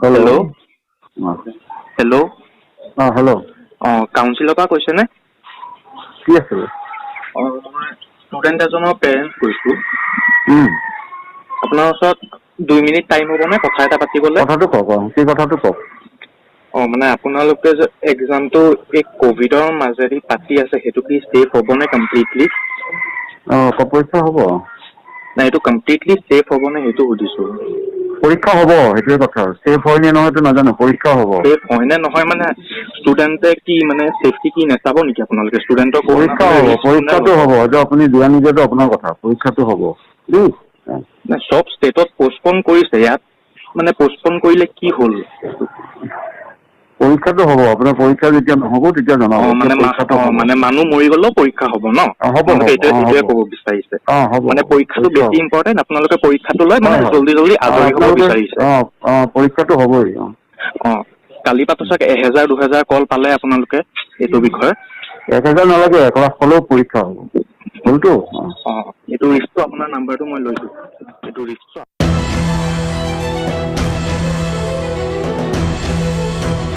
Hello' hello' hello' কাউন্সিলৰ পৰা কৈছেনে? কি আছে? মই ষ্টুডেণ্ট এজনৰ পেৰেণ্টছ কৈছোঁ। আপোনাৰ ওচৰত 2 মিনিট টাইম হ'বনে কথা এটা পাতিবলৈ? কথাটো কওক। কি কথাটো কওক। মানে আপোনালোকে যে এক্সামটো এই ক'ভিডৰ মাজেদি পাতি আছে, সেইটো কি ছেফ হ'বনে কমপ্লিটলি? পৰীক্ষা হ'ব। নাই, এইটো কমপ্লিটলি ছেফ হ'বনে সেইটো সুধিছোঁ। পৰীক্ষা হ'ব, সেইটোৱে কথা। ছেফ হয় নে নহয়তো নাজানো, পৰীক্ষা হ'ব। ছেফ হয় নে নহয় মানে ষ্টুডেণ্টে কি মানে ছেফটি কি নাচাব নেকি আপোনালোকে? ষ্টুডেণ্টৰ কৰোণা পৰীক্ষা হ'লে হ'ব, ৰিস্ক কোনে পৰীক্ষাটো ল'ব? হ'ব। এইটো আপুনি দিয়া নিদিয়াটো আপোনাৰ কথা। পৰীক্ষাটো হ'ব প্লিজ। চব ষ্টেটত পষ্টপন কৰিছে, ইয়াত মানে পষ্টপন কৰিলে কি হ'ল? পৰীক্ষাটো হ'ব। আপোনাৰ পৰীক্ষা যেতিয়া নহ'ব তেতিয়া জনাব। এতিয়া পৰীক্ষাটো হ'ব। মানে মানুহ মৰি গ'লেও পৰীক্ষা হ'ব ন? হ'ব আপোনালোকে হ'ব এইটোৱে হ'ব ক'ব বিচাৰিছে। হ'ব মানে পৰীক্ষাটো পৰীক্ষা বেছি হ'ব। ইম্পৰ্টেণ্ট, আপোনালোকে পৰীক্ষাটো লৈ মানে হয় হয় জল্দি আজৰি হ'ব আপোনালোকে বিচাৰিছে। পৰীক্ষাটো হ'বই। কালিৰ পৰা চাগে 1000-2000 কল পালে আপোনালোকে এইটো বিষয়ে? 1000 নালাগে, 1 লাখ হ'লেও পৰীক্ষা হ'ব। হ'লতো? এইটো ৰিস্কটো আপোনাৰ নাম্বাৰটো মই লৈছোঁ। এইটো ৰিস্কটো